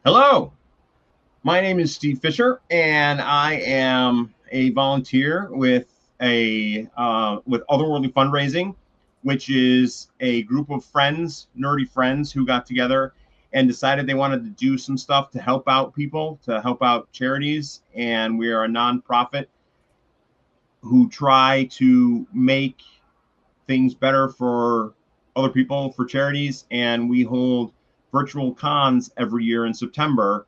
Hello, my name is Steve Fischer, and I am a volunteer with Otherworldly Fundraising, which is a group of friends, nerdy friends, who got together and decided they wanted to do some stuff to help out people, to help out charities. And we are a nonprofit who try to make things better for other people, for charities, and we hold virtual cons every year in September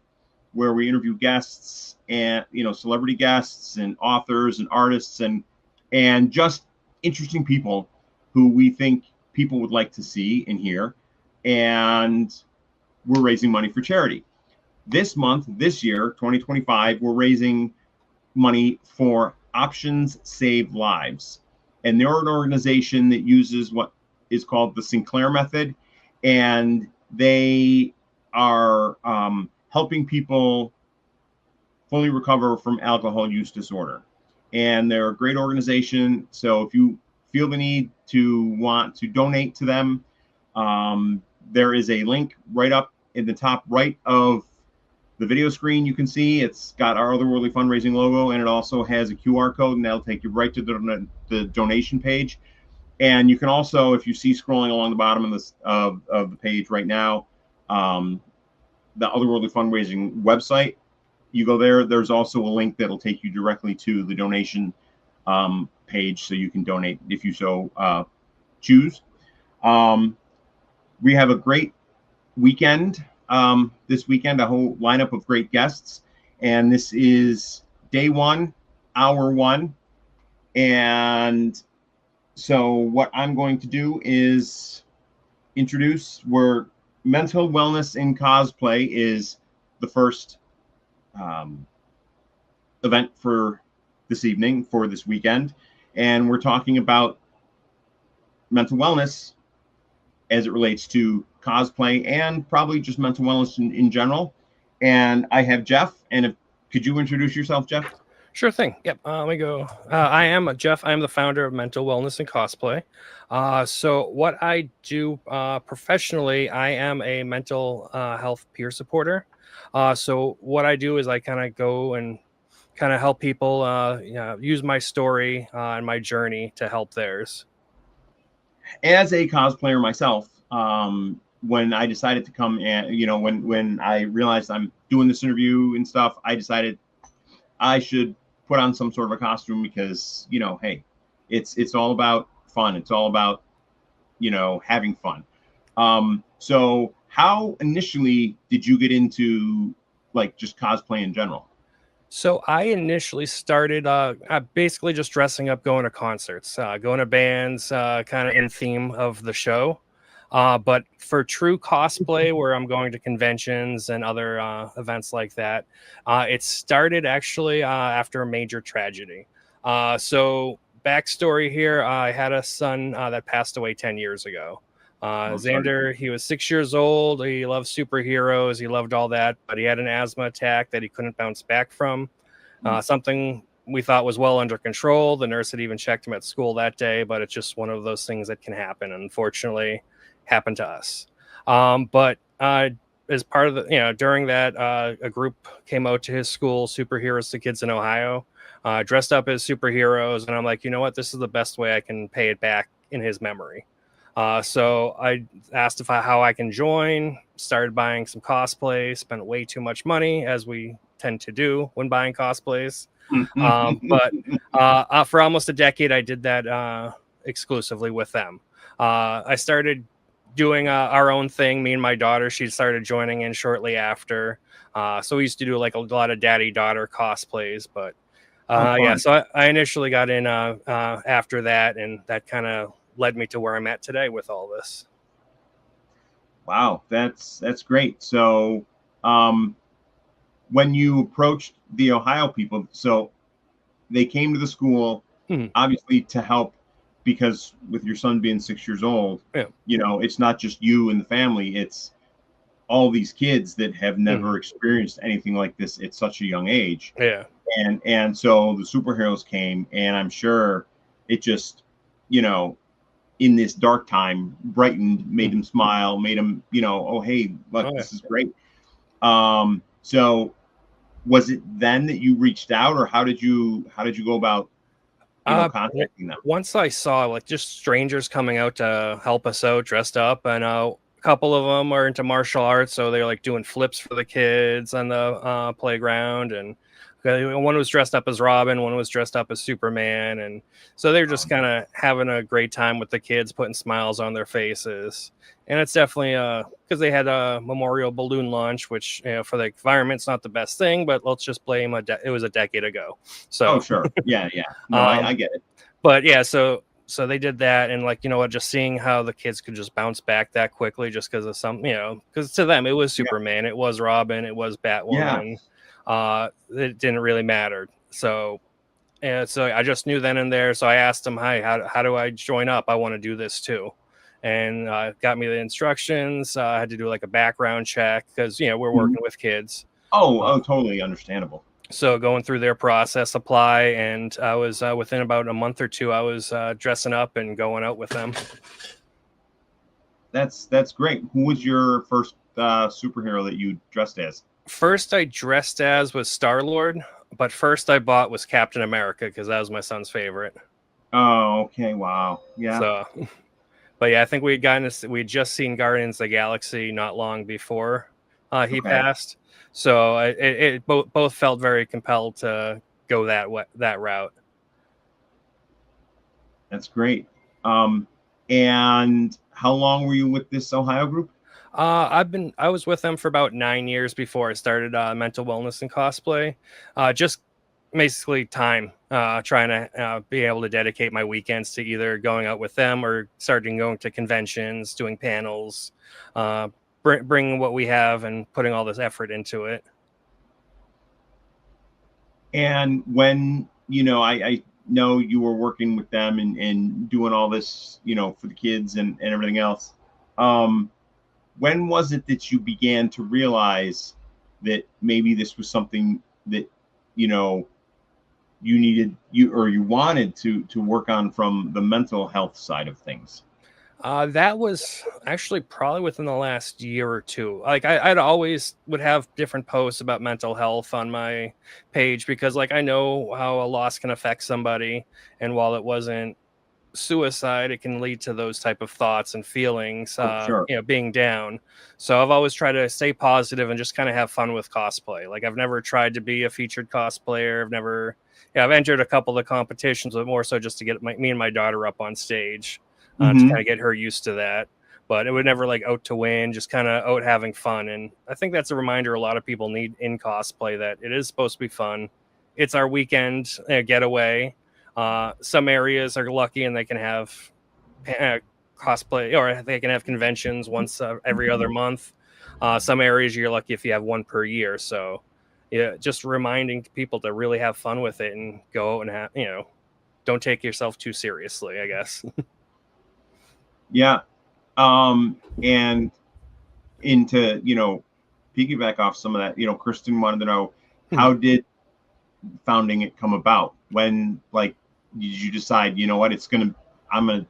where we interview guests and celebrity guests and authors and artists and just interesting people who we think people would like to see and hear, and we're raising money for charity. This year 2025, we're raising money for Options Save Lives, and they're an organization that uses what is called the Sinclair method, and they are helping people fully recover from alcohol use disorder. And they're a great organization. So if you feel the need to want to donate to them, there is a link right up in the top right of the video screen. You can see it's got our Otherworldly Fundraising logo, and it also has a QR code, and that'll take you right to the donation page. And you can also, if you see scrolling along the bottom of this of the page right now, the Otherworldly Fundraising website, you go there. There's also a link that'll take you directly to the donation page, so you can donate if you so choose. We have a great weekend this weekend, a whole lineup of great guests, and this is day one, hour one. And so what I'm going to do is introduce where Mental Wellness and Cosplay is the first event for this evening, for this weekend. And we're talking about mental wellness as it relates to cosplay and probably just mental wellness in general. And I have Jeff. And could you introduce yourself, Jeff? Sure thing. Yep. Let me go. I am Jeff. I am the founder of Mental Wellness and Cosplay. So what I do professionally, I am a mental health peer supporter. So what I do is I kind of go and kind of help people use my story and my journey to help theirs. As a cosplayer myself, when I decided to come and, when I realized I'm doing this interview and stuff, I decided I should put on some sort of a costume because, hey, it's all about fun. It's all about, having fun. So how initially did you get into like just cosplay in general? So I initially started basically just dressing up, going to concerts, going to bands, kind of in theme of the show. But for true cosplay, where I'm going to conventions and other events like that, it started actually after a major tragedy. So backstory here, I had a son that passed away 10 years ago. Xander, he was 6 years old. He loved superheroes. He loved all that, but he had an asthma attack that he couldn't bounce back from. Something we thought was well under control. The nurse had even checked him at school that day, but it's just one of those things that can happen. Unfortunately, happened to us. But as part of during that, a group came out to his school, Superheroes to Kids in Ohio, dressed up as superheroes. And I'm like, you know what? This is the best way I can pay it back in his memory. So I asked how I can join, started buying some cosplays, spent way too much money, as we tend to do when buying cosplays. But for almost a decade, I did that exclusively with them. I started doing our own thing. Me and my daughter, she started joining in shortly after. So we used to do like a lot of daddy-daughter cosplays. But so I initially got in after that, and that kind of led me to where I'm at today with all this. Wow, that's great. So when you approached the Ohio people, so they came to the school, obviously to help, because with your son being 6 years old, it's not just you and the family, it's all these kids that have never experienced anything like this at such a young age. Yeah. And so the superheroes came, and I'm sure it just, in this dark time, brightened, made him smile, made him, oh, hey, look, this is great. So was it then that you reached out, or how did you go about, contacting them? Once I saw like just strangers coming out to help us out dressed up, and a couple of them are into martial arts, so they're like doing flips for the kids on the playground, and one was dressed up as Robin, one was dressed up as Superman, and so they're just kind of having a great time with the kids, putting smiles on their faces. And it's definitely because they had a memorial balloon launch, which for the environment's not the best thing, but let's just blame it was a decade ago. So Sure. Yeah. No, I get it. but yeah, so they did that, and like, just seeing how the kids could just bounce back that quickly just because of some, because to them it was Superman, it was Robin, it was Batwoman. It didn't really matter. So I just knew then and there. So I asked them, hi, how do I join up? I want to do this too. And got me the instructions. I had to do like a background check because we're working with kids. Totally understandable. So going through their process, apply, and I was within about a month or two, I was dressing up and going out with them. That's great. Who was your first superhero that you dressed as? First I dressed as was Star-Lord, but first I bought was Captain America because that was my son's favorite. Oh, okay. Wow. Yeah. So, but yeah, I think we'd just seen Guardians of the Galaxy not long before he passed. So it both felt very compelled to go that route. That's great. And how long were you with this Ohio group? I was with them for about 9 years before I started Mental Wellness and Cosplay. Just basically time, trying to be able to dedicate my weekends to either going out with them or starting going to conventions, doing panels, bringing what we have and putting all this effort into it. And when, I know you were working with them and doing all this, for the kids and everything else. When was it that you began to realize that maybe this was something that, you wanted to work on from the mental health side of things? That was actually probably within the last year or two. Like I'd always would have different posts about mental health on my page because like I know how a loss can affect somebody, and while it wasn't suicide, it can lead to those type of thoughts and feelings, Sure. being down. So I've always tried to stay positive and just kind of have fun with cosplay. Like I've never tried to be a featured cosplayer. I've entered a couple of competitions, but more so just to get me and my daughter up on stage. To kind of get her used to that. But it would never like out to win, just kind of out having fun. And I think that's a reminder a lot of people need in cosplay, that it is supposed to be fun. It's our weekend getaway. Some areas are lucky and they can have cosplay, or they can have conventions once every other month. Some areas you're lucky if you have one per year. So yeah, just reminding people to really have fun with it and go and don't take yourself too seriously, I guess. Yeah. And into, piggyback off some of that, Kristen wanted to know, how did founding it come about? When, like, did you decide, I'm going to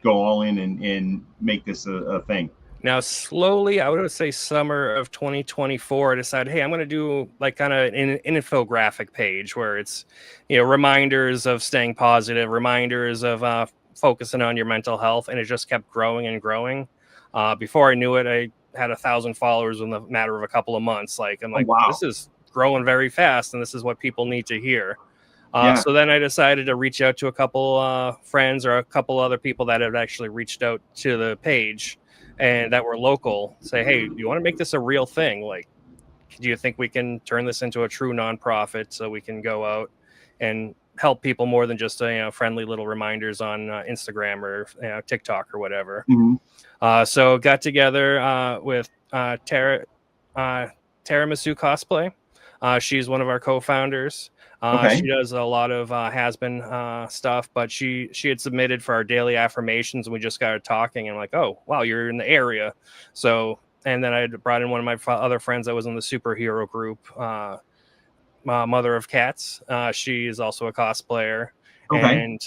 go all in and make this a thing? Now, slowly, I would say summer of 2024, I decided, hey, I'm going to do like kind of an infographic page where it's, reminders of staying positive, reminders of focusing on your mental health. And it just kept growing and growing. Before I knew it, I had 1,000 followers in the matter of a couple of months. I'm like, wow. This is growing very fast, and this is what people need to hear. Yeah. So then I decided to reach out to a couple friends or a couple other people that had actually reached out to the page and that were local, say, hey, do you want to make this a real thing? Like, do you think we can turn this into a true nonprofit so we can go out and help people more than just friendly little reminders on Instagram or TikTok or whatever? So got together with Tiramisu Cosplay. She's one of our co-founders. She does a lot of has-been stuff, but she had submitted for our daily affirmations, and we just got talking, and I'm like, oh, wow, you're in the area. So, and then I brought in one of my other friends that was in the superhero group, Mother of Cats. She is also a cosplayer. And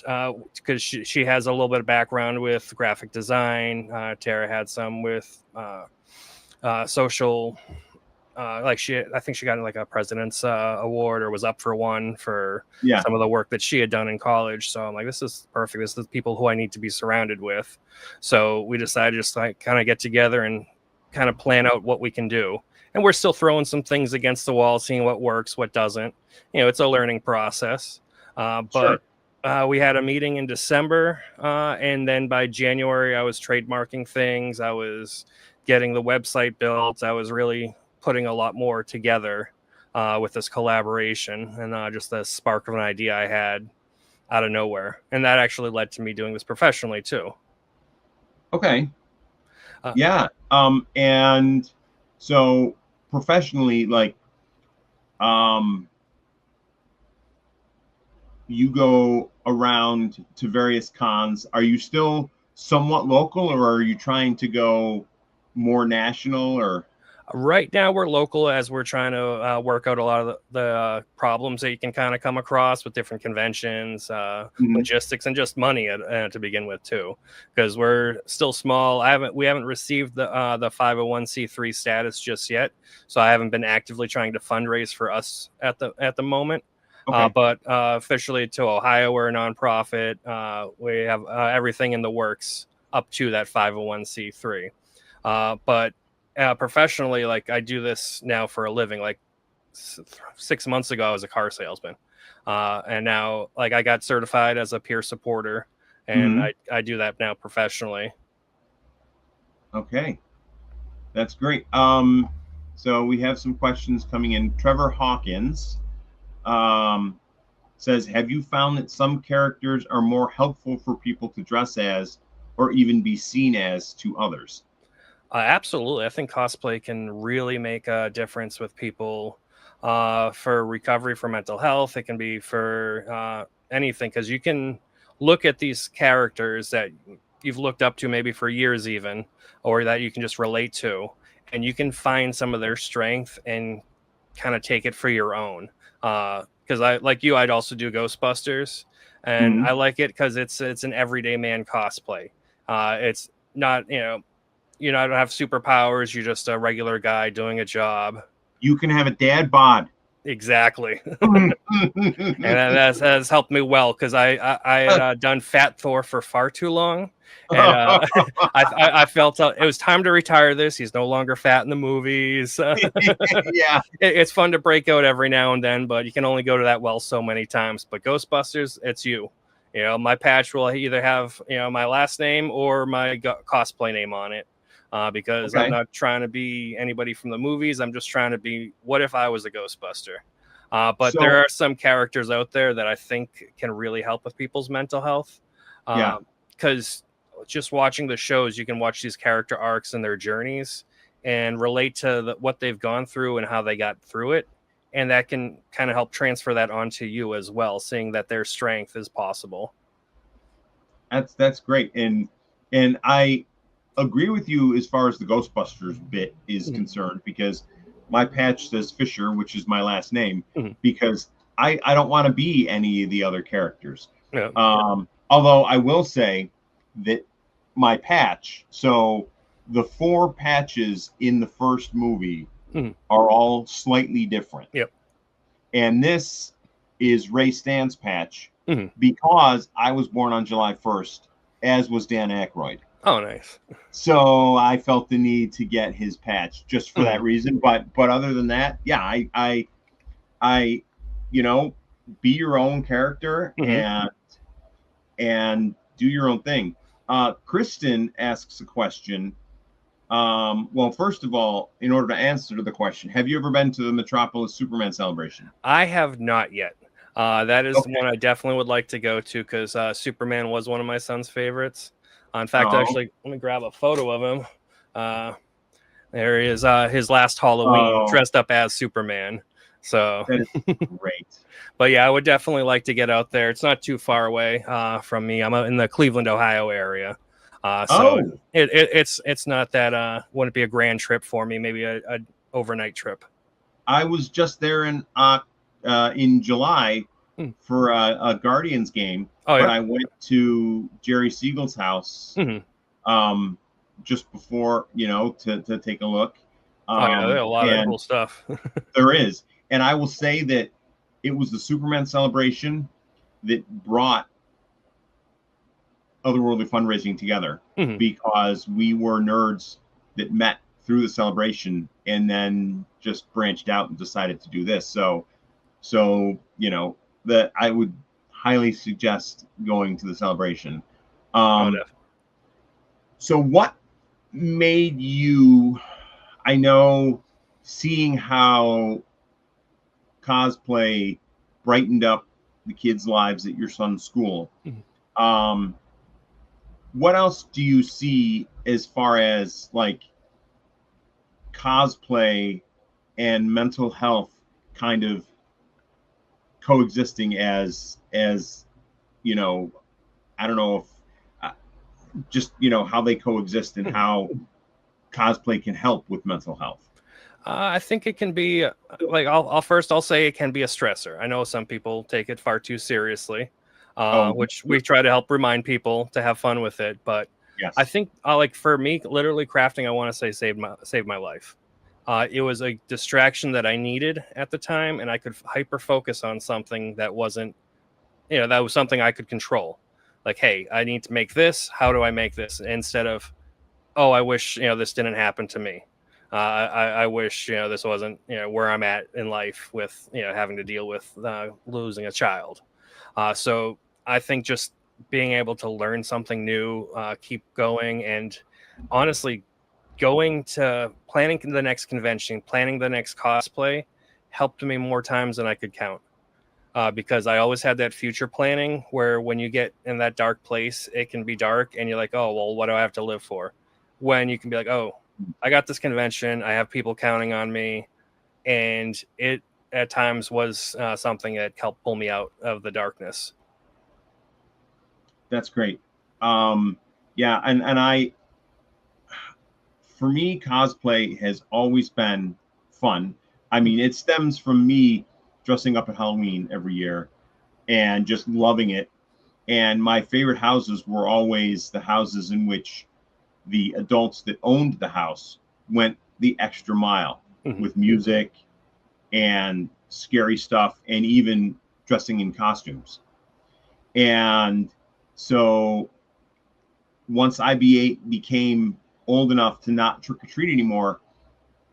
because she has a little bit of background with graphic design. Tara had some with social I think she got like a president's award, or was up for one for Yeah. some of the work that she had done in college. So I'm like, this is perfect. This is the people who I need to be surrounded with. So we decided just like kind of get together and kind of plan out what we can do. And we're still throwing some things against the wall, seeing what works, what doesn't. It's a learning process. But we had a meeting in December, and then by January, I was trademarking things. I was getting the website built. I was really putting a lot more together with this collaboration, and just the spark of an idea I had out of nowhere. And that actually led to me doing this professionally too. Okay. Yeah. And so professionally, like, you go around to various cons. Are you still somewhat local, or are you trying to go more national? Or Right now we're local, as we're trying to work out a lot of the problems that you can kind of come across with different conventions, logistics, and just money to begin with too, because we're still small. We haven't received the 501c3 status just yet, so I haven't been actively trying to fundraise for us at the moment. Okay. But officially to Ohio, we're a nonprofit. We have everything in the works up to that 501c3. But professionally, like, I do this now for a living. Like 6 months ago, I was a car salesman, and now like I got certified as a peer supporter, and I do that now professionally. Okay, that's great. So we have some questions coming in. Trevor Hawkins says, have you found that some characters are more helpful for people to dress as, or even be seen as, to others? Absolutely. I think cosplay can really make a difference with people for recovery, for mental health. It can be for anything, because you can look at these characters that you've looked up to maybe for years even, or that you can just relate to, and you can find some of their strength and kind of take it for your own. Because I'd also do Ghostbusters, and I like it because it's an everyday man cosplay. It's not, you don't have superpowers. You're just a regular guy doing a job. You can have a dad bod. Exactly. And that has helped me well, because I had done Fat Thor for far too long. And I felt it was time to retire this. He's no longer fat in the movies. Yeah. It's fun to break out every now and then, but you can only go to that well so many times. But Ghostbusters, it's you. My patch will either have, my last name or my cosplay name on it. Because I'm not trying to be anybody from the movies. I'm just trying to be, what if I was a Ghostbuster? But there are some characters out there that I think can really help with people's mental health. Because just watching the shows, you can watch these character arcs and their journeys and relate to what they've gone through and how they got through it. And that can kind of help transfer that onto you as well, seeing that their strength is possible. That's great. And I agree with you as far as the Ghostbusters bit is concerned, because my patch says Fischer, which is my last name, because I don't want to be any of the other characters. Yeah. Although I will say that my patch, so the 4 patches in the first movie are all slightly different. Yep. And this is Ray Stan's patch, because I was born on July 1st, as was Dan Aykroyd. Oh, nice. So I felt the need to get his patch just for that reason. But other than that, yeah, I be your own character and do your own thing. Kristen asks a question. Well, first of all, in order to answer the question, have you ever been to the Metropolis Superman celebration? I have not yet. That is one I definitely would like to go to, because Superman was one of my son's favorites. In fact, actually, let me grab a photo of him. There he is, his last Halloween, dressed up as Superman. So that is great. But yeah, I would definitely like to get out there. It's not too far away from me. I'm out in the Cleveland, Ohio area. So it's not that wouldn't be a grand trip for me. Maybe a overnight trip. I was just there in July for a Guardians game. But I went to Jerry Siegel's house just before, to take a look. Oh yeah, there's a lot of And cool stuff. there is. And I will say that it was the Superman celebration that brought Otherworldly Fundraising together, Mhm. because we were nerds that met through the celebration and then just branched out and decided to do this. So that I would highly suggest going to the celebration. Oh, Um, definitely. so what made you, I know, seeing how cosplay brightened up the kids' lives at your son's school. Mhm. Um, what else do you see as far as like cosplay and mental health kind of coexisting as you know I don't know if uh, just how they coexist and Mhm. how cosplay can help with mental health. I think it can be like I'll say it can be a stressor. I know some people take it far too seriously, Oh, which we try to help remind people to have fun with it. But I yes. think like for me, literally crafting, I want to say saved my life. It was a distraction that I needed at the time, and I could hyper focus on something that wasn't, that was something I could control. Like, hey, I need to make this. How do I make this? Instead of, oh, I wish this didn't happen to me. I wish this wasn't where I'm at in life with having to deal with losing a child. So I think just being able to learn something new, keep going, and honestly, going to planning the next convention, planning the next cosplay, helped me more times than I could count. Because I always had that future planning where when you get in that dark place, it can be dark and you're like, oh, well, what do I have to live for? When you can be like, oh, I got this convention, I have people counting on me. And it at times was something that helped pull me out of the darkness. That's great. Yeah, and for me, cosplay has always been fun. I mean, it stems from me dressing up at Halloween every year and just loving it. And my favorite houses were always the houses in which the adults that owned the house went the extra mile Mhm. with music and scary stuff and even dressing in costumes. And so once became old enough to not trick or treat anymore,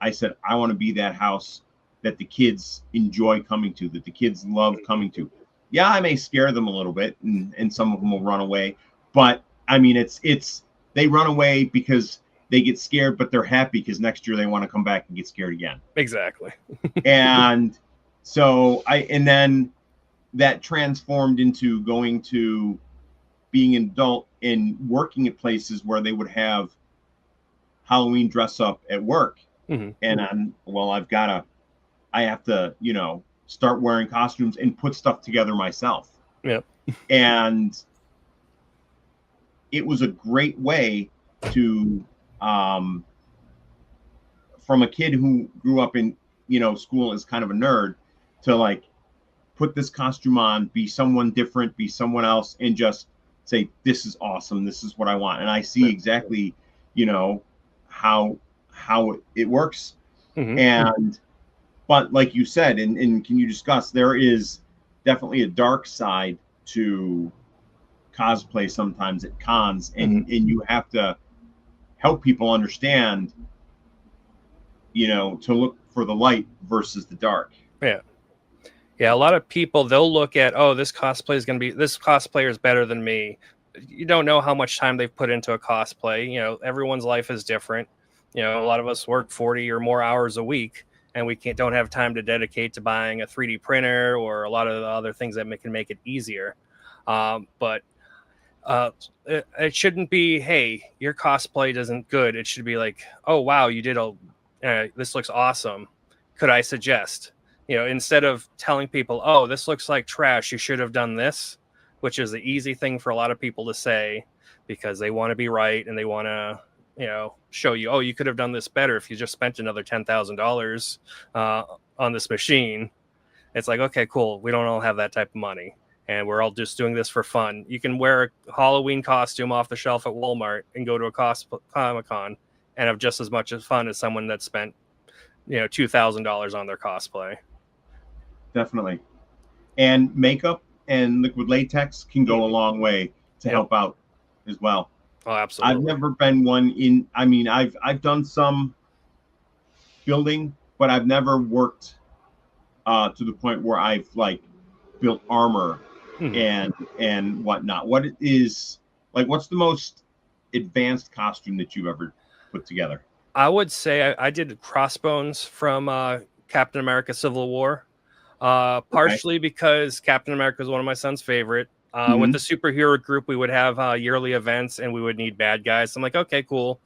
I said, I want to be that house that the kids enjoy coming to, that the kids love Mhm. coming to. Yeah, I may scare them a little bit, and some of them will run away, but I mean, it's they run away because they get scared, but they're happy because next year they want to come back and get scared again. Exactly. And so and then that transformed into going to being an adult and working at places where they would have Halloween dress up at work. Mhm. And I have to, start wearing costumes and put stuff together myself. Yep. And it was a great way to, um, from a kid who grew up in, school as kind of a nerd, to like put this costume on, be someone different, be someone else, and just say, this is awesome. This is what I want. And I see Yep. exactly, you know, how it works. Mhm. And but like you said, and can you discuss, there is definitely a dark side to cosplay sometimes at cons, Mhm. and you have to help people understand, to look for the light versus the dark. Yeah. Yeah, a lot of people, they'll look at, oh, this cosplayer is better than me. You don't know how much time they've put into a cosplay. Everyone's life is different. A lot of us work 40 or more hours a week, and we don't have time to dedicate to buying a 3D printer or a lot of the other things that can make it easier. But it shouldn't be, hey, your cosplay isn't good. It should be like, oh wow, you did this looks awesome. Could I suggest? Instead of telling people, oh, this looks like trash, you should have done this, which is the easy thing for a lot of people to say because they want to be right and they want to show you, oh, you could have done this better if you just spent another $10,000 on this machine. It's like, okay, cool. We don't all have that type of money. And we're all just doing this for fun. You can wear a Halloween costume off the shelf at Walmart and go to a Comic Con and have just as much fun as someone that spent $2,000 on their cosplay. Definitely. And makeup and liquid latex can go a long way to help out as well. Oh, absolutely. I've never been one in, I mean, I've done some building, but I've never worked to the point where I've like built armor and whatnot. What is like, what's the most advanced costume that you've ever put together? I would say I did Crossbones from Captain America Civil War, partially because Captain America is one of my son's favorite. With the superhero group, we would have yearly events and we would need bad guys. So I'm like, okay, cool.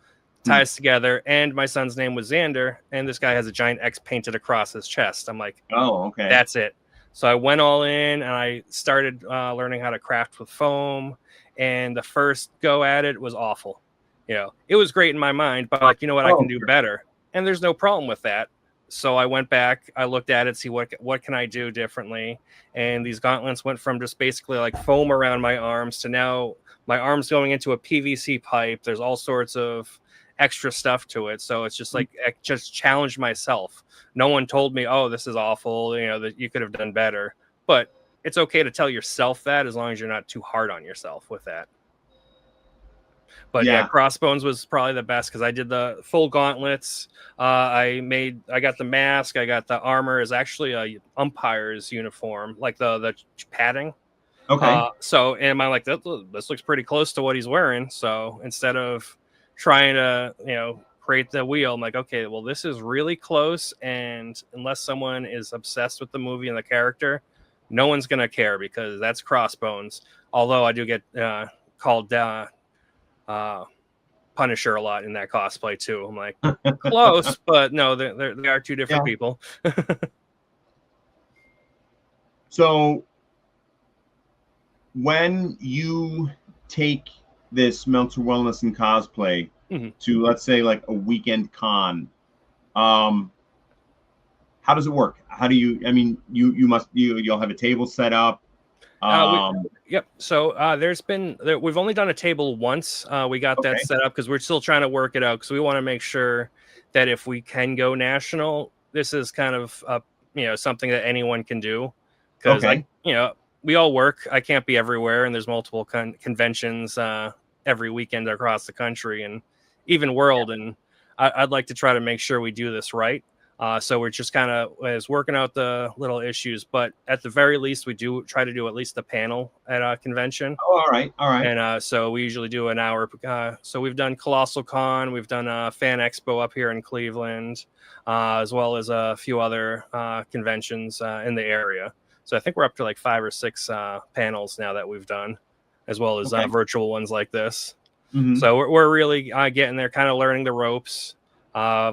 Ties together. And my son's name was Xander, and this guy has a giant X painted across his chest. I'm like, oh, okay. That's it. So I went all in and I started learning how to craft with foam. And the first go at it was awful. It was great in my mind, but like, you know what, I can do better. And there's no problem with that. So I went back, I looked at it, see what can I do differently. And these gauntlets went from just basically like foam around my arms to now my arms going into a PVC pipe. There's all sorts of extra stuff to it. So it's just like, I just challenged myself. No one told me, oh, this is awful, that you could have done better. But it's okay to tell yourself that as long as you're not too hard on yourself with that. But yeah, Crossbones was probably the best because I did the full gauntlets. I got the mask. I got the armor is actually a umpire's uniform, like the padding. Okay. So am I like, this looks pretty close to what he's wearing. So instead of trying to, create the wheel, I'm like, okay, well, this is really close. And unless someone is obsessed with the movie and the character, no one's going to care because that's Crossbones. Although I do get called Punisher a lot in that cosplay too. I'm like, close, but no, they are two different people. So when you take this mental wellness and cosplay to, let's say, like a weekend con, how does it work? How do you, I mean, you'll have a table set up. Yep. So we've only done a table once. We got that set up because we're still trying to work it out because we want to make sure that if we can go national, this is kind of something that anyone can do. Because we all work. I can't be everywhere, and there's multiple conventions every weekend across the country and even world. And I'd like to try to make sure we do this right. So we're just kind of working out the little issues, but at the very least, we do try to do at least a panel at a convention. Oh, all right. And so we usually do an hour. So we've done Colossal Con, we've done a Fan Expo up here in Cleveland, as well as a few other conventions in the area. So I think we're up to like 5 or 6 panels now that we've done, as well as virtual ones like this. So we're really getting there, kind of learning the ropes.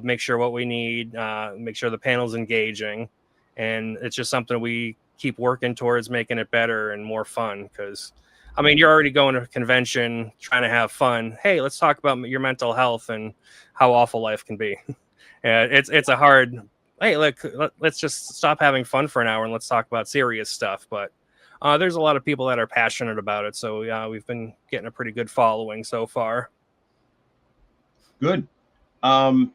Make sure what we need, make sure the panel's engaging. And it's just something we keep working towards making it better and more fun. Because, I mean, you're already going to a convention trying to have fun. Hey, let's talk about your mental health and how awful life can be. It's a hard, hey, let's just stop having fun for an hour and let's talk about serious stuff. But there's a lot of people that are passionate about it. So we've been getting a pretty good following so far. Good. I'm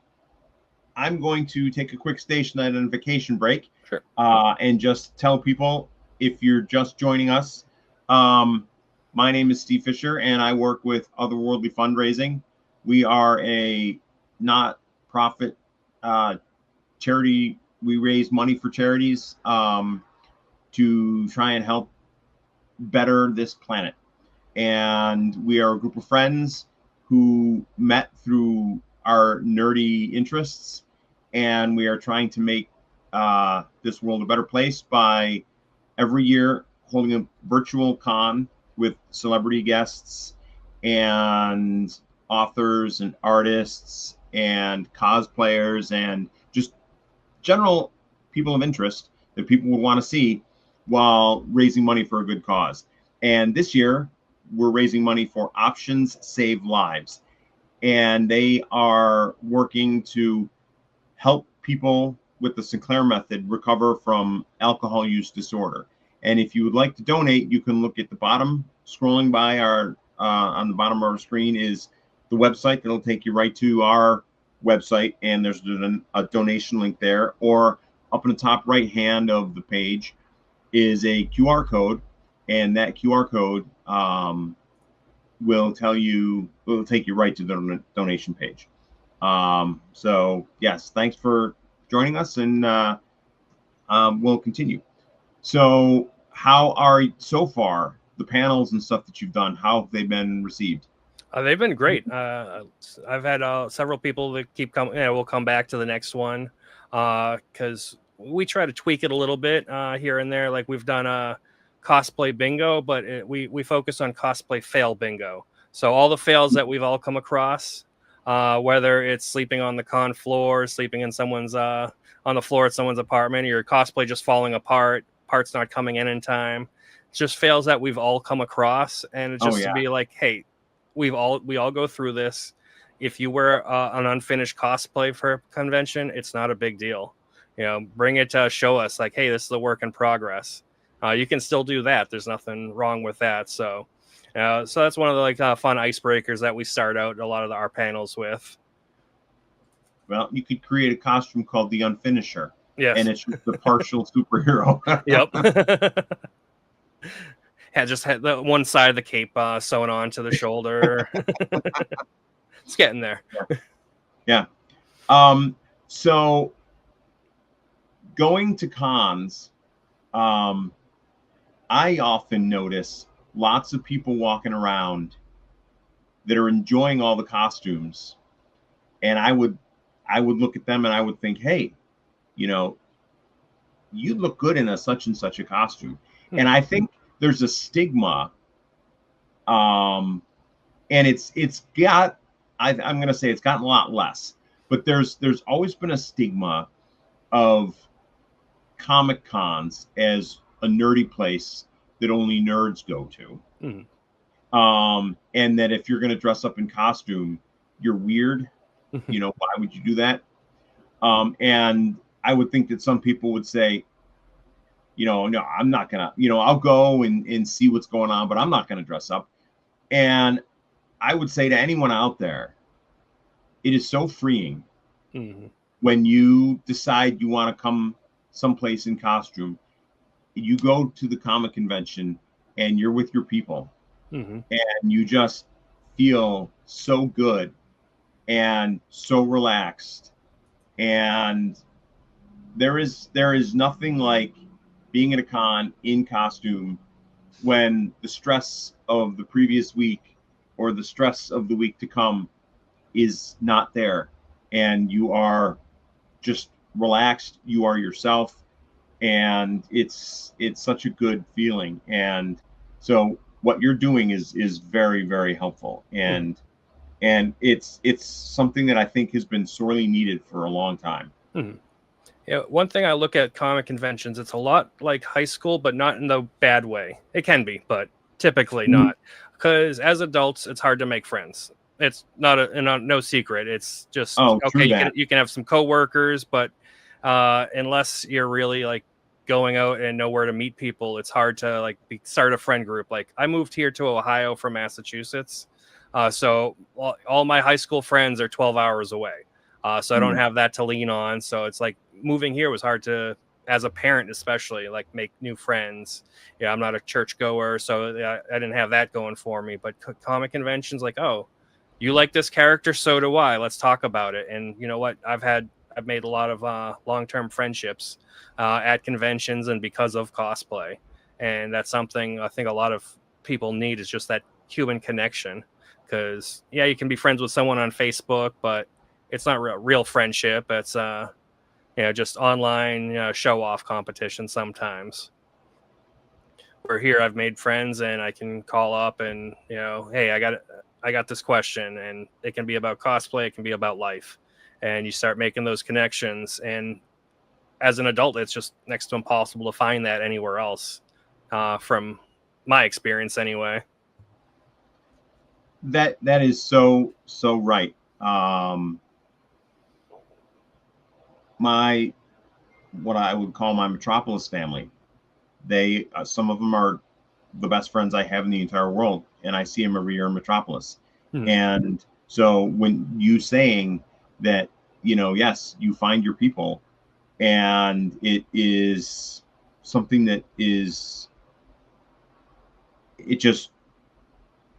going to take a quick station identification break. Sure. And just tell people, if you're just joining us, my name is Steve Fischer, and I work with Otherworldly Fundraising. We are a not-profit charity. We raise money for charities to try and help better this planet. And we are a group of friends who met through our nerdy interests, and we are trying to make this world a better place by every year holding a virtual con with celebrity guests and authors and artists and cosplayers and just general people of interest that people would want to see while raising money for a good cause. And this year we're raising money for Options Save Lives. And they are working to help people with the Sinclair method recover from alcohol use disorder. And if you would like to donate, you can look at the bottom, scrolling by our on the bottom of our screen is the website that'll take you right to our website, and there's a donation link there, or up in the top right hand of the page is a QR code, and that QR code will take you right to the donation page. So yes, thanks for joining us, and we'll continue. So how are so far the panels and stuff that you've done? How have they been received? They've been great. I've had several people that keep coming. We'll come back to the next one because we try to tweak it a little bit here and there. Like we've done a cosplay bingo, but we focus on cosplay fail bingo. So all the fails that we've all come across, whether it's sleeping on the con floor, sleeping in someone's on the floor at someone's apartment, or your cosplay just falling apart, parts not coming in time. It's just fails that we've all come across, and it's just to be like, hey, we all go through this. If you wear an unfinished cosplay for a convention, it's not a big deal. Bring it to show us like, hey, this is a work in progress. You can still do that. There's nothing wrong with that. So that's one of the fun icebreakers that we start out a lot of our panels with. Well, you could create a costume called the Unfinisher. Yes. And it's just the partial superhero. Yep. Just had the one side of the cape sewn onto the shoulder. It's getting there. Yeah. So going to cons, I often notice lots of people walking around that are enjoying all the costumes, and I would look at them and I would think, hey, you look good in a such and such a costume. And I think there's a stigma, and it's got, I'm going to say it's gotten a lot less, but there's always been a stigma of Comic Cons as a nerdy place that only nerds go to. And that if you're going to dress up in costume, you're weird. Why would you do that? And I would think that some people would say, no, I'm not gonna, I'll go and see what's going on, but I'm not gonna dress up. And I would say to anyone out there, it is so freeing when you decide you want to come someplace in costume. You go to the comic convention and you're with your people, and you just feel so good and so relaxed. And there is nothing like being at a con in costume when the stress of the previous week or the stress of the week to come is not there, and you are just relaxed, you are yourself, and it's such a good feeling. And so what you're doing is very, very helpful, and it's something that I think has been sorely needed for a long time. Yeah, one thing I look at comic conventions, it's a lot like high school, but not in the bad way. It can be, but typically not. Because as adults, it's hard to make friends. It's no secret. It's just okay. You can have some coworkers, but unless you're really like going out and know where to meet people, it's hard to start a friend group. Like I moved here to Ohio from Massachusetts, so all my high school friends are 12 hours away. So I don't have that to lean on. So it's like moving here was hard to, as a parent especially, like make new friends. Yeah, I'm not a church goer, so I didn't have that going for me. But comic conventions, like, oh, you like this character, so do I. Let's talk about it. And you know what? I've made a lot of long-term friendships at conventions and because of cosplay. And that's something I think a lot of people need, is just that human connection. Because yeah, you can be friends with someone on Facebook, but it's not real friendship. It's just online show off competition sometimes. Where here I've made friends and I can call up and hey, I got this question, and it can be about cosplay, it can be about life, and you start making those connections. And as an adult, it's just next to impossible to find that anywhere else, from my experience anyway. That is so right. What I would call my Metropolis family, they some of them are the best friends I have in the entire world, and I see them every year in Metropolis. And so when you saying that yes, you find your people, and it is something that it just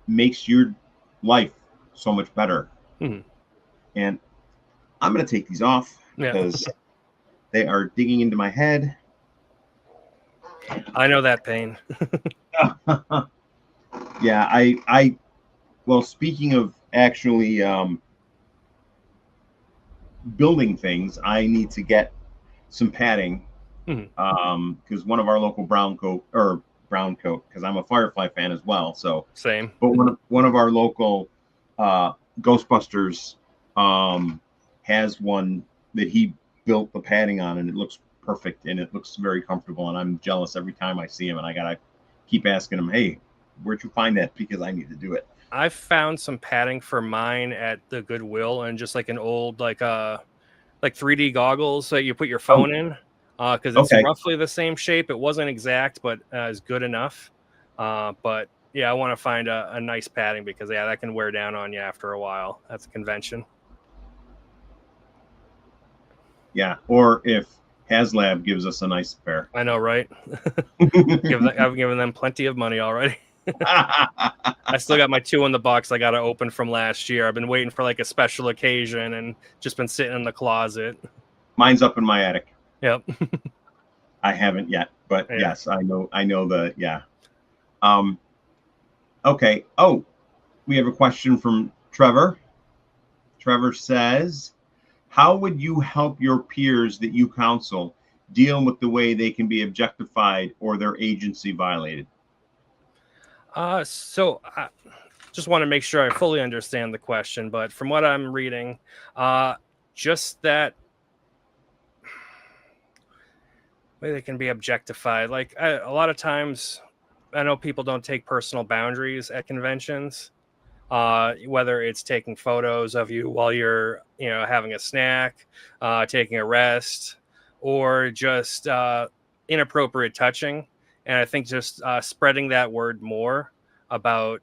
makes your life so much better. Mm-hmm. And I'm going to take these off because they are digging into my head. I know that pain. Yeah, well, speaking of actually building things, I need to get some padding because one of our local brown coat, because I'm a Firefly fan as well. So Same. But one of our local Ghostbusters has one that he built the padding on, and it looks perfect and it looks very comfortable. And I'm jealous every time I see him, and I gotta keep asking him, "Hey, where'd you find that?" Because I need to do it. I found some padding for mine at the Goodwill, and just like an old like 3D goggles that you put your phone in, because it's Okay. roughly the same shape. It wasn't exact, but is good enough. But yeah, I want to find a nice padding because that can wear down on you after a while. That's a convention. Yeah, or if HasLab gives us a nice pair. I know, right? I've given them plenty of money already. I still got my 2 in the box I got to open from last year. I've been waiting for like a special occasion and just been sitting in the closet. Mine's up in my attic. Yep. I haven't yet, but Yeah. yes, I know the yeah. Okay. Oh, we have a question from Trevor. Trevor says, how would you help your peers that you counsel deal with the way they can be objectified or their agency violated? So I just want to make sure I fully understand the question, but from what I'm reading, just that way they can be objectified. Like a lot of times, I know people don't take personal boundaries at conventions. Whether it's taking photos of you while you're, having a snack, taking a rest, or just inappropriate touching. And I think just spreading that word more about,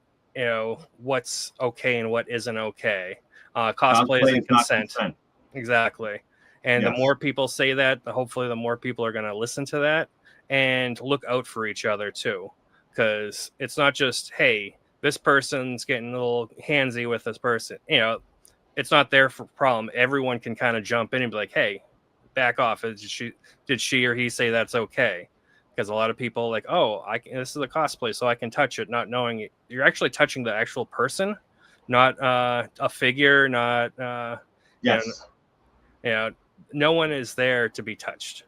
what's okay and what isn't okay. Cosplay Cosplay isn't is not consent. consent. Exactly. And the Yes. more people say that, hopefully the more people are going to listen to that and look out for each other too. Because it's not just, hey, this person's getting a little handsy with this person. It's not their problem. Everyone can kind of jump in and be like, hey, back off. Did she or he say that's okay? Because a lot of people like, oh, this is a cosplay, so I can touch it, not knowing you're actually touching the actual person, not a figure, not Yes. no one is there to be touched.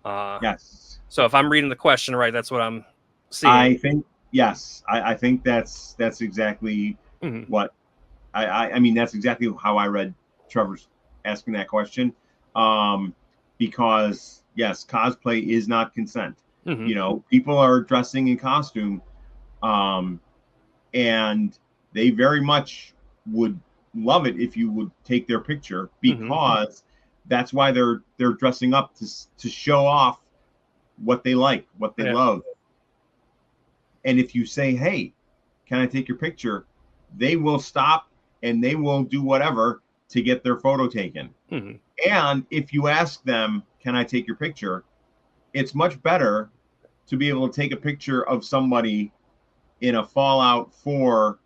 Yes. So if I'm reading the question right, that's what I'm seeing. I think yes. I think that's exactly what I mean. That's exactly how I read Trevor's asking that question. Because yes, cosplay is not consent. People are dressing in costume, and they very much would love it if you would take their picture because that's why they're dressing up to show off what they like, what they love. And if you say, hey, can I take your picture? They will stop and they will do whatever to get their photo taken. And if you ask them, can I take your picture? It's much better to be able to take a picture of somebody in a Fallout 4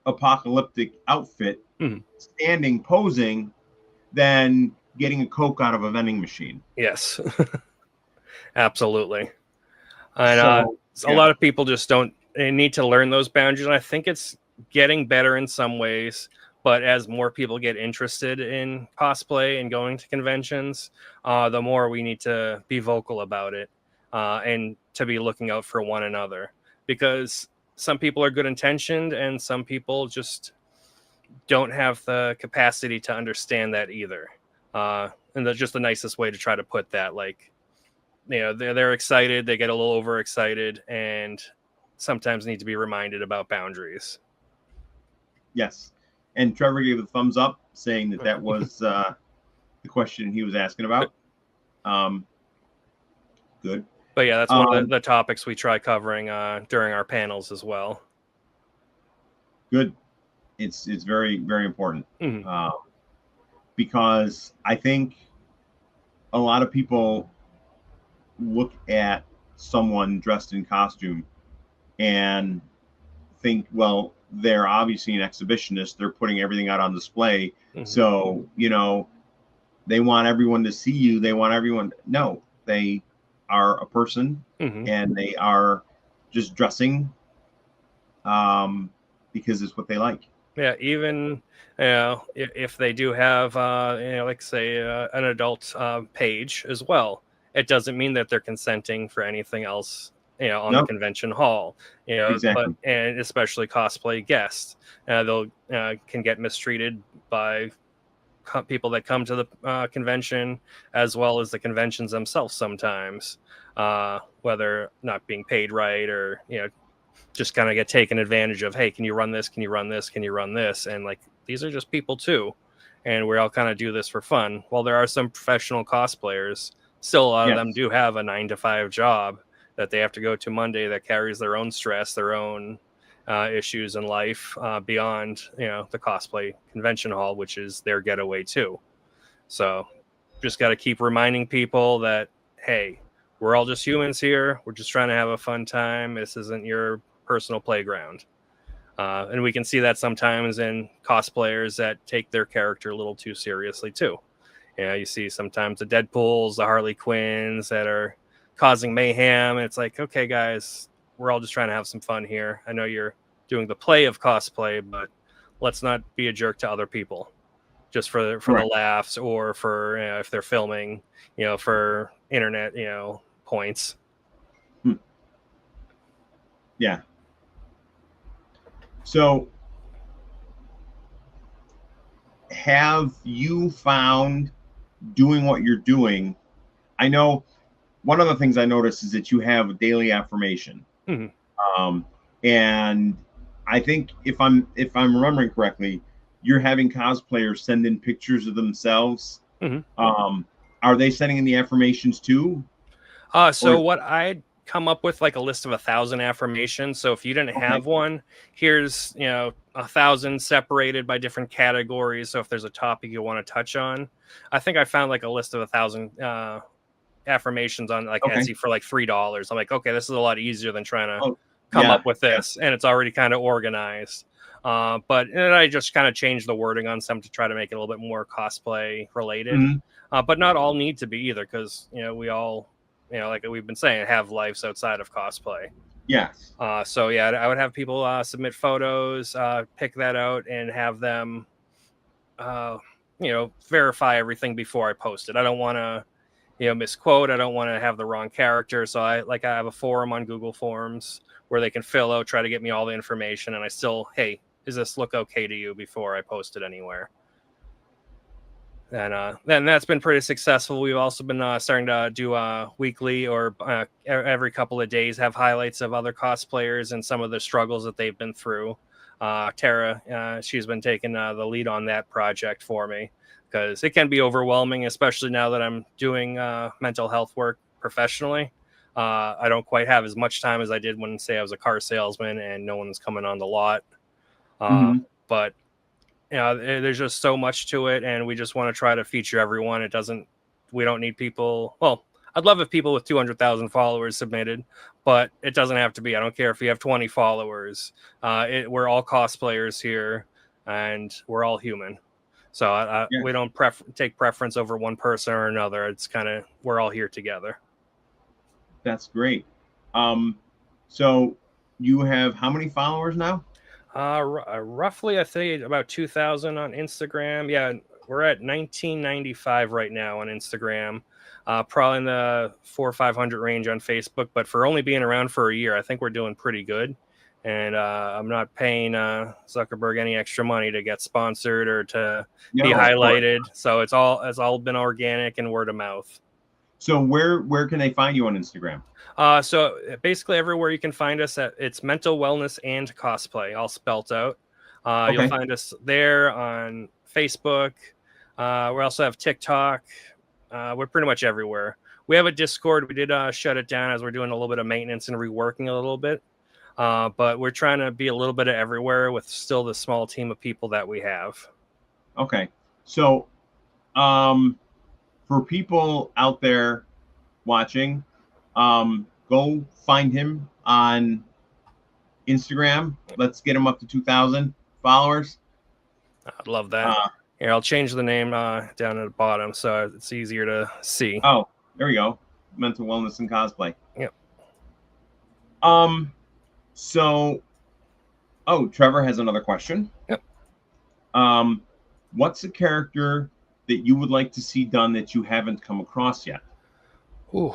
apocalyptic outfit standing posing than getting a Coke out of a vending machine. Yes. Absolutely. And a lot of people just don't need to learn those boundaries. And I think it's getting better in some ways. But as more people get interested in cosplay and going to conventions, the more we need to be vocal about it and to be looking out for one another. Because some people are good intentioned and some people just don't have the capacity to understand that either. And that's just the nicest way to try to put that. Like, they're excited, they get a little overexcited, and sometimes need to be reminded about boundaries. Yes. And Trevor gave a thumbs up saying that was the question he was asking about. Good. But yeah, that's one of the topics we try covering during our panels as well. Good. It's very, very important. because I think a lot of people look at someone dressed in costume and think, well, they're obviously an exhibitionist. They're putting everything out on display. Mhm. So, they want everyone to see you. They want everyone. No, they are a person, and they are just dressing because it's what they like. Yeah, even if they do have like say an adult page as well, it doesn't mean that they're consenting for anything else on the No, convention hall. But exactly. and especially cosplay guests, they'll can get mistreated by people that come to the convention, as well as the conventions themselves sometimes, whether not being paid right or just kind of get taken advantage of. Hey, can you run this? Can you run this? Can you run this? And like, these are just people too, and we all kind of do this for fun. While there are some professional cosplayers, still a lot of them Yes. do have a 9 to 5 job that they have to go to Monday, that carries their own stress, their own issues in life beyond the cosplay convention hall, which is their getaway too. So just got to keep reminding people that, hey, we're all just humans here. We're just trying to have a fun time. This isn't your personal playground. And we can see that sometimes in cosplayers that take their character a little too seriously too. You see sometimes the Deadpools, the Harley Quinns that are causing mayhem. And it's like, okay, guys, we're all just trying to have some fun here. I know you're doing the play of cosplay, but let's not be a jerk to other people just for the laughs, or for if they're filming, for internet, points. Yeah. So, have you found doing what you're doing? I know one of the things I noticed is that you have a daily affirmation. And I think if I'm remembering correctly, you're having cosplayers send in pictures of themselves. Are they sending in the affirmations too? So what I'd come up with, like a list of 1,000 affirmations. So if you didn't have one, here's 1,000 separated by different categories. So if there's a topic you want to touch on, I think I found like a list of 1,000 affirmations on like Etsy for like $3. I'm like, okay, this is a lot easier than trying to come up with this, and it's already kind of organized. But then I just kind of changed the wording on some to try to make it a little bit more cosplay related. But not all need to be either, because we all, like we've been saying, have lives outside of cosplay. Yes. So yeah, I would have people submit photos, pick that out, and have them, verify everything before I post it. I don't want to, misquote. I don't want to have the wrong character. So I have a forum on Google Forms where they can fill out, try to get me all the information, and I still, hey, does this look okay to you before I post it anywhere? And then that's been pretty successful. We've also been starting to do weekly or every couple of days have highlights of other cosplayers and some of the struggles that they've been through. Tara, she's been taking the lead on that project for me, because it can be overwhelming, especially now that I'm doing mental health work professionally. I don't quite have as much time as I did when, say, I was a car salesman and no one's coming on the lot. But there's just so much to it, and we just want to try to feature everyone. We don't need people. Well, I'd love if people with 200,000 followers submitted, but it doesn't have to be. I don't care if you have 20 followers. We're all cosplayers here, and we're all human. So we don't take preference over one person or another. It's kind of, we're all here together. That's great. So you have how many followers now? Roughly, I think about 2,000 on Instagram. Yeah, we're at 1995 right now on Instagram. Probably in the 400 or 500 range on Facebook. But for only being around for a year, I think we're doing pretty good. And I'm not paying Zuckerberg any extra money to get sponsored or to be highlighted. So it's all been organic and word of mouth. So where can they find you on Instagram? So basically everywhere you can find us it's Mental Wellness and Cosplay, all spelt out. You'll find us there on Facebook. We also have TikTok. We're pretty much everywhere. We have a Discord. We did shut it down as we're doing a little bit of maintenance and reworking a little bit. But we're trying to be a little bit of everywhere with still the small team of people that we have. Okay. So For people out there watching, go find him on Instagram. Let's get him up to 2,000 followers. I'd love that. Here, I'll change the name down at the bottom so it's easier to see. Oh, there we go. Mental Wellness and Cosplay. Yep. So, Trevor has another question. Yep. What's a character that you would like to see done that you haven't come across yet? Ooh,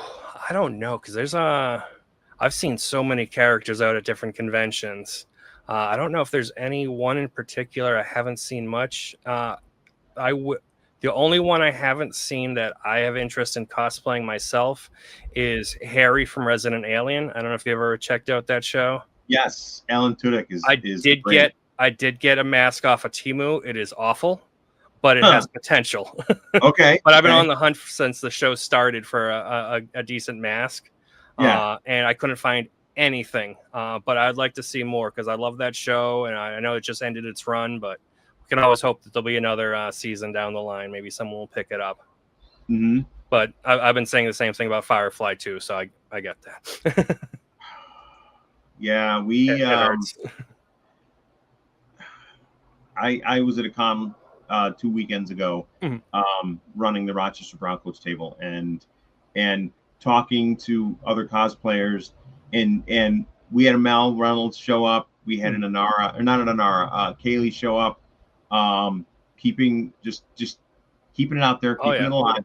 I don't know, because there's I've seen so many characters out at different conventions. I don't know if there's any one in particular I haven't seen much. The only one I haven't seen that I have interest in cosplaying myself is Harry from Resident Alien. I don't know if you ever checked out that show. Yes, Alan Tudyk is. I did get a mask off of Temu. It is awful, but it has potential. Okay. But I've been on the hunt since the show started for a decent mask. Yeah. And I couldn't find anything. But I'd like to see more because I love that show, and I know it just ended its run, but we can always hope that there'll be another season down the line. Maybe someone will pick it up. Mm-hmm. But I've been saying the same thing about Firefly too, so I get that. Yeah, it hurts. I was at a con 2 weekends ago, running the Rochester Broncos table and talking to other cosplayers, and we had a Mal Reynolds show up. We had an Anara, or not an Anara, Kaylee show up. Keeping just keeping it out there, keeping it alive.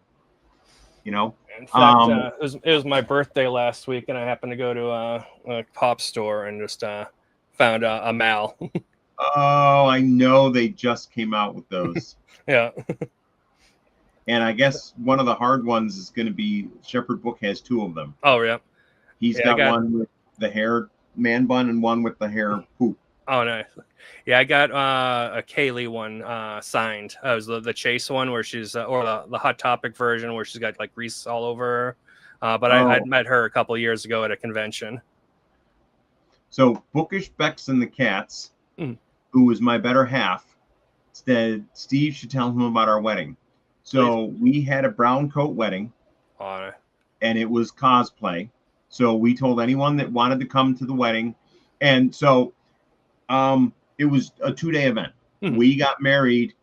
You know. In fact, it was my birthday last week, and I happened to go to a pop store and just found a Mal. Oh, I know they just came out with those. Yeah. And I guess one of the hard ones is going to be Shepherd Book has 2 of them. Oh, yeah. He's got one with the hair man bun and one with the hair poop. Oh, nice. Yeah, I got a Kaylee one signed. It was the Chase one where she's, or the Hot Topic version where she's got like grease all over her. But I'd met her a couple of years ago at a convention. So Bookish Bex and the Cats, who was my better half, said Steve should tell him about our wedding. So we had a brown coat wedding, and it was cosplay. So we told anyone that wanted to come to the wedding. And so it was a 2-day event. We got married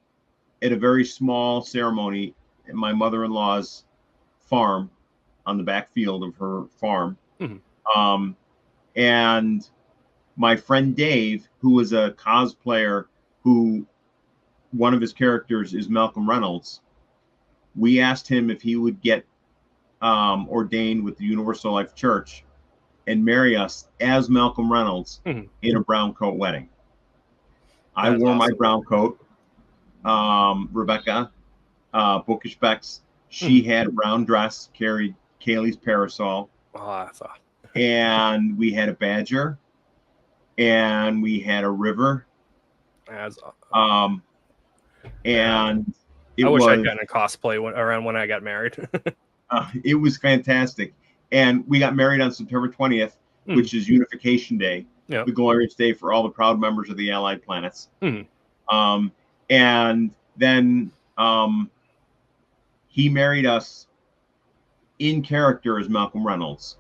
at a very small ceremony at my mother-in-law's farm on the back field of her farm. And my friend Dave, who was a cosplayer, who one of his characters is Malcolm Reynolds, we asked him if he would get ordained with the Universal Life Church and marry us as Malcolm Reynolds in a brown coat wedding. I wore my brown coat. Rebecca, Bookish Bex, she had a brown dress, carried Kaylee's parasol. And we had a badger, and we had a river. And I wish I'd gotten a cosplay around when I got married. It was fantastic. And we got married on September 20th, which is Unification Day, the glorious day for all the proud members of the Allied planets. And then he married us in character as Malcolm Reynolds,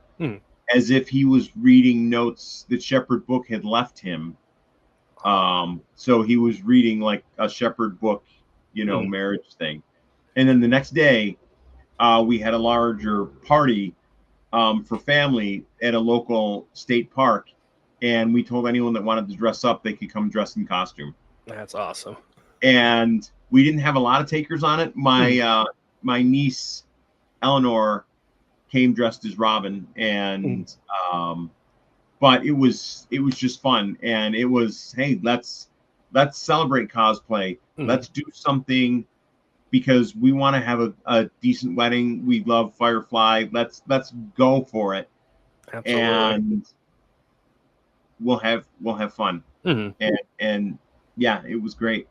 as if he was reading notes that Shepherd Book had left him. So he was reading like a Shepherd Book, marriage thing. And then the next day, we had a larger party for family at a local state park, and we told anyone that wanted to dress up, they could come dressed in costume. That's awesome. And we didn't have a lot of takers on it. My niece Eleanor came dressed as Robin, and but it was just fun, and it was, hey, let's celebrate cosplay. Let's do something, because we want to have a decent wedding. We love Firefly. Let's go for it. Absolutely. And we'll have fun. And yeah, it was great.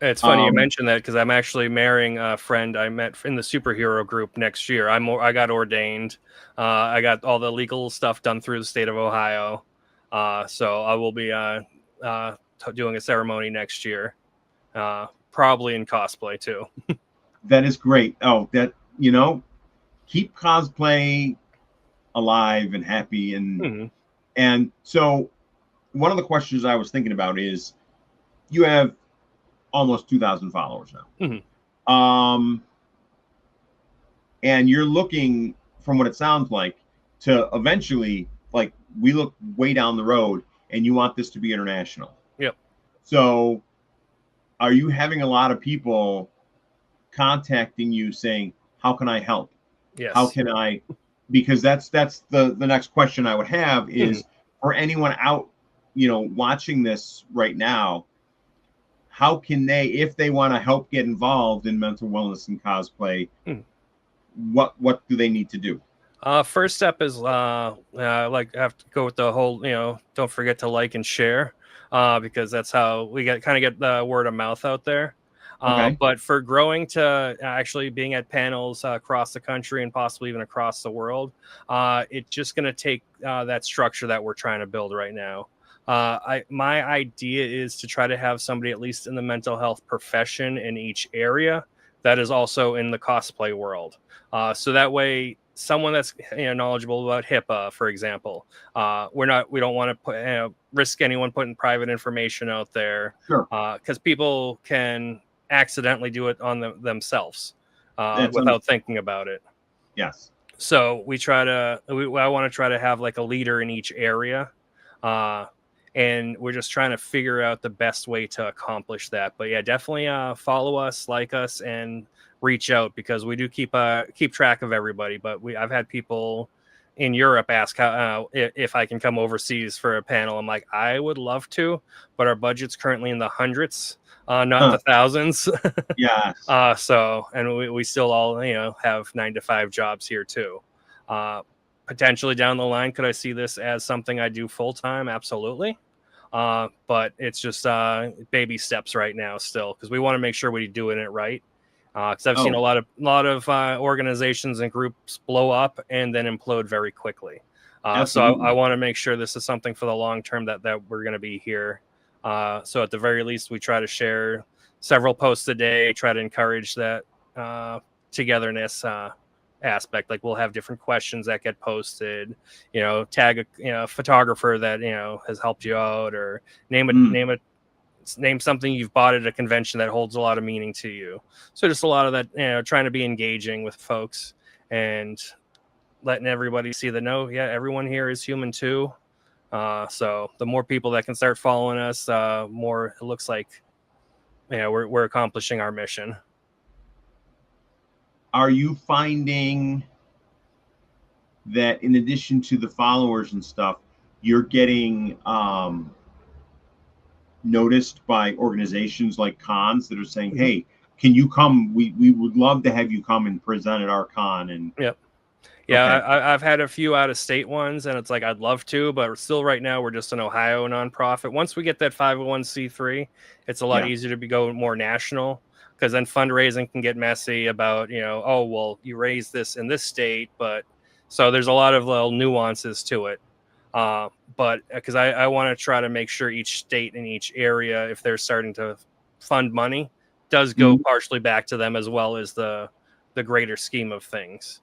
It's funny you mentioned that, because I'm actually marrying a friend I met in the superhero group next year. I got ordained. I got all the legal stuff done through the state of Ohio. So I will be doing a ceremony next year, probably in cosplay too. That is great. Oh, that, keep cosplay alive and happy. And so one of the questions I was thinking about is, you have almost 2,000 followers now. Um, and you're looking, from what it sounds like, to eventually, like, we look way down the road, and you want this to be international. Yep. So are you having a lot of people contacting you saying, how can I help? Yes. How can I, because that's the next question I would have is, for anyone out, watching this right now, how can they, if they want to help get involved in mental wellness and cosplay, what do they need to do? First step is like, I have to go with the whole, don't forget to like and share, because that's how we get the word of mouth out there. Okay. But for growing to actually being at panels across the country and possibly even across the world, it's just going to take that structure that we're trying to build right now. My idea is to try to have somebody at least in the mental health profession in each area that is also in the cosplay world. So that way, someone that's knowledgeable about HIPAA, for example, we don't want to put risk anyone putting private information out there, Sure. Because people can accidentally do it on themselves That's without thinking about it. Yes. So I want to try to have like a leader in each area, and we're just trying to figure out the best way to accomplish that. But yeah, definitely follow us, like us, and reach out, because we do keep track of everybody. But I've had people in Europe ask if I can come overseas for a panel. I'm like, I would love to, but our budget's currently in the hundreds, not the thousands. Yes. So, and we still all have 9-to-5 jobs here too. Potentially down the line, could I see this as something I do full time? Absolutely. But it's just baby steps right now still, because we want to make sure we're doing it right. Because I've seen a lot of organizations and groups blow up and then implode very quickly. So I want to make sure this is something for the long term, that we're going to be here. So at the very least, we try to share several posts a day, try to encourage that togetherness aspect. Like, we'll have different questions that get posted, tag a photographer that has helped you out, or name something you've bought at a convention that holds a lot of meaning to you. So just a lot of that, trying to be engaging with folks and letting everybody see that everyone here is human too. So the more people that can start following us, more it looks like we're accomplishing our mission. Are you finding that in addition to the followers and stuff, you're getting noticed by organizations like cons that are saying, hey, can you come? We would love to have you come and present at our con. And yep. Yeah, okay. I've had a few out-of-state ones, and it's like, I'd love to, but still right now we're just an Ohio nonprofit. Once we get that 501c3, it's a lot easier to go more national, because then fundraising can get messy about, oh, well, you raised this in this state, but so there's a lot of little nuances to it. But because I want to try to make sure each state and each area, if they're starting to fund money, does go partially back to them, as well as the greater scheme of things.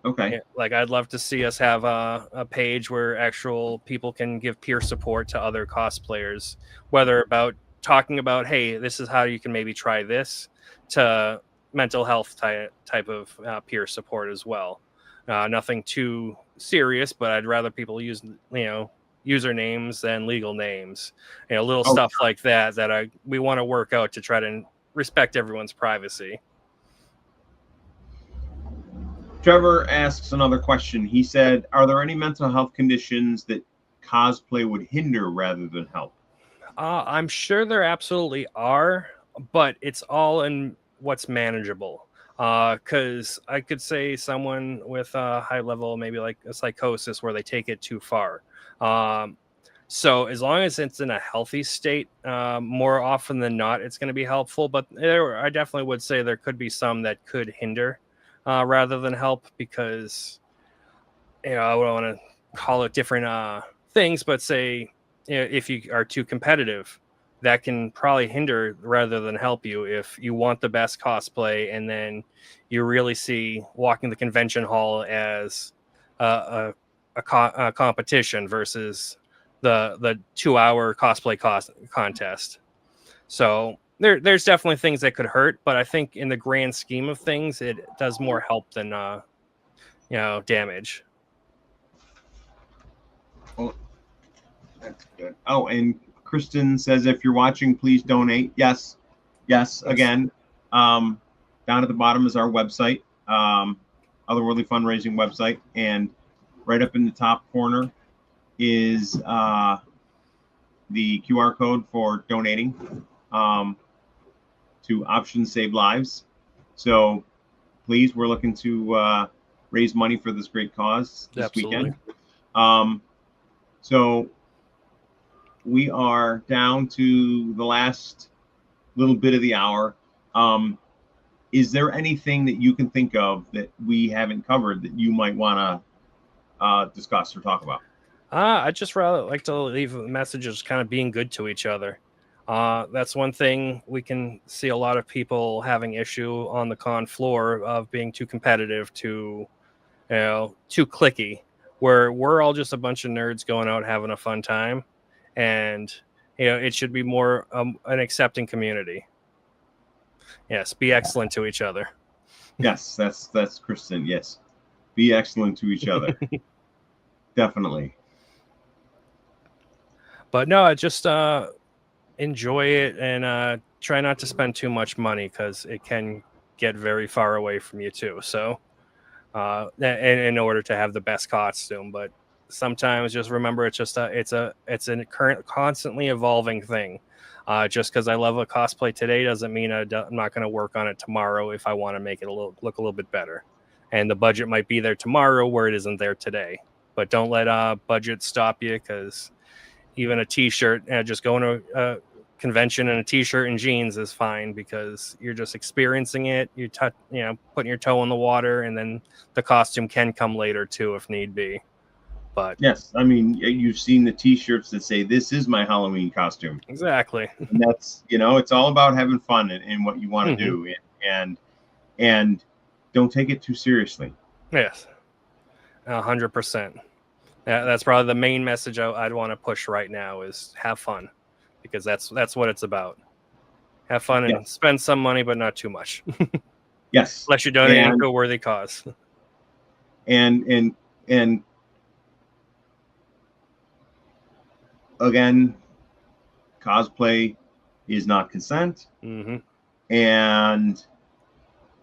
Okay. Like, I'd love to see us have a page where actual people can give peer support to other cosplayers, whether about talking about, hey, this is how you can maybe try this, to mental health type of peer support as well. Nothing too serious, but I'd rather people use, usernames than legal names, little stuff like that we want to work out to try to respect everyone's privacy. Trevor asks another question. He said, are there any mental health conditions that cosplay would hinder rather than help? I'm sure there absolutely are, but it's all in what's manageable. Because I could say someone with a high level, maybe like a psychosis, where they take it too far. So as long as it's in a healthy state, more often than not, it's going to be helpful. But I definitely would say there could be some that could hinder rather than help, because I don't want to call it different things, but say if you are too competitive, that can probably hinder rather than help you if you want the best cosplay and then you really see walking the convention hall as a competition versus the 2-hour cosplay contest. So there's definitely things that could hurt, but I think in the grand scheme of things, it does more help than damage. Oh, that's good. Oh, and Kristen says, if you're watching, please donate. Yes. Again, down at the bottom is our website, Otherworldly Fundraising website, and right up in the top corner is the QR code for donating to Options Save Lives. So please, we're looking to raise money for this great cause this Absolutely. weekend. So we are down to the last little bit of the hour. Is there anything that you can think of that we haven't covered that you might want to discuss or talk about? I just rather like to leave messages kind of being good to each other. That's one thing we can see a lot of people having issue on the con floor of being too competitive, too cliquey, where we're all just a bunch of nerds going out having a fun time. And, it should be more an accepting community. Yes. Be excellent to each other. Yes, that's Kristen. Yes. Be excellent to each other. Definitely. But no, I just enjoy it and try not to spend too much money because it can get very far away from you too. So in order to have the best costume, but sometimes just remember it's just it's a current constantly evolving thing. Just because I love a cosplay today doesn't mean I'm not going to work on it tomorrow if I want to make it look a little bit better. And the budget might be there tomorrow where it isn't there today. But don't let budget stop you, because even a t-shirt, just going to a convention in a t-shirt and jeans is fine, because you're just experiencing it. You putting your toe in the water, and then the costume can come later too if need be. But yes, I mean, you've seen the t-shirts that say, "This is my Halloween costume." Exactly. And that's, it's all about having fun in what you want to do, and don't take it too seriously. Yes, 100%. That's probably the main message I'd want to push right now is have fun, because that's what it's about. Have fun and spend some money, but not too much. Yes. Unless you're donating to a worthy cause. And again, cosplay is not consent. Mm-hmm. And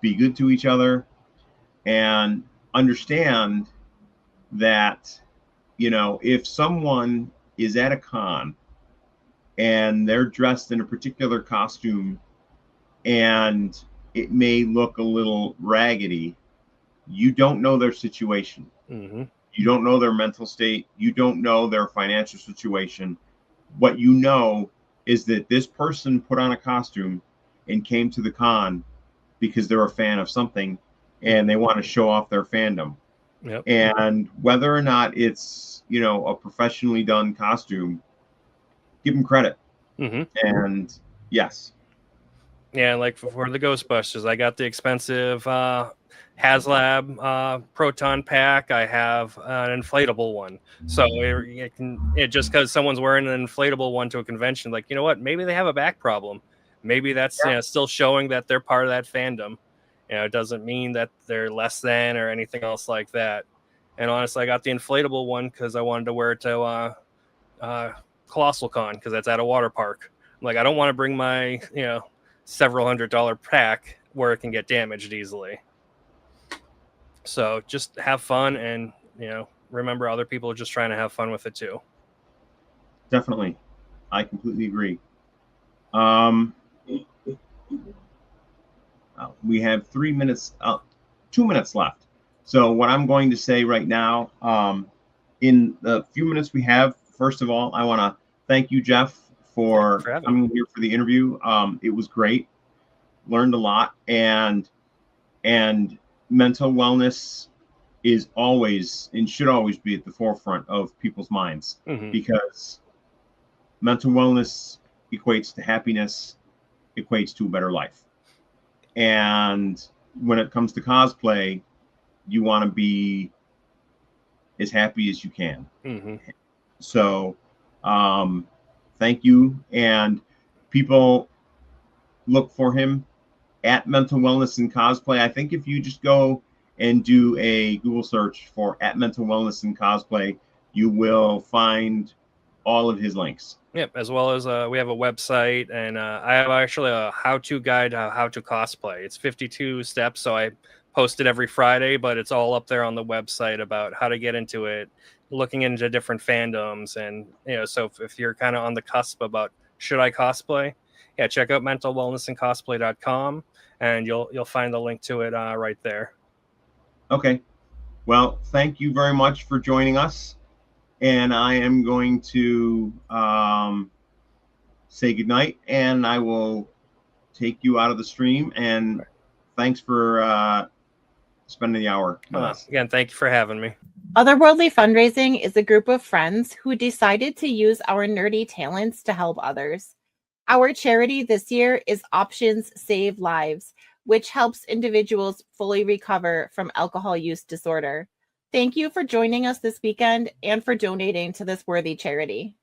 be good to each other, and understand that, if someone is at a con and they're dressed in a particular costume and it may look a little raggedy, you don't know their situation. Mm-hmm. You don't know their mental state. You don't know their financial situation. What you know is that this person put on a costume and came to the con because they're a fan of something and they want to show off their fandom. Yep. And whether or not it's, a professionally done costume, give them credit. Mm-hmm. And yes. Yeah, like for the Ghostbusters, I got the expensive HasLab proton pack. I have an inflatable one. So it just because someone's wearing an inflatable one to a convention, like, you know what? Maybe they have a back problem. Maybe that's still showing that they're part of that fandom. It doesn't mean that they're less than or anything else like that. And honestly, I got the inflatable one because I wanted to wear it to Colossal Con, because that's at a water park. I'm like, I don't want to bring my several $100 pack where it can get damaged easily. So just have fun, and remember, other people are just trying to have fun with it too. Definitely, I completely agree. We have 2 minutes left. So what I'm going to say right now, in the few minutes we have, first of all, I want to thank you, Jeff, for coming here for the interview. It was great. Learned a lot, and mental wellness is always and should always be at the forefront of people's minds, because mental wellness equates to happiness, equates to a better life. And when it comes to cosplay, you want to be as happy as you can. Mm-hmm. So thank you. And people look for him at Mental Wellness and Cosplay. I think if you just go and do a Google search for at Mental Wellness and Cosplay, you will find all of his links. Yep, as well as we have a website, and I have actually a how-to guide how to cosplay. It's 52 steps, so I post it every Friday, but it's all up there on the website about how to get into it, looking into different fandoms, and so if you're kind of on the cusp about should I cosplay, yeah, check out mentalwellnessandcosplay.com, and you'll find the link to it right there. Okay. Well, thank you very much for joining us. And I am going to say goodnight, and I will take you out of the stream. And thanks for spending the hour with us. Again, thank you for having me. Otherworldly Fundraising is a group of friends who decided to use our nerdy talents to help others. Our charity this year is Options Save Lives, which helps individuals fully recover from alcohol use disorder. Thank you for joining us this weekend and for donating to this worthy charity.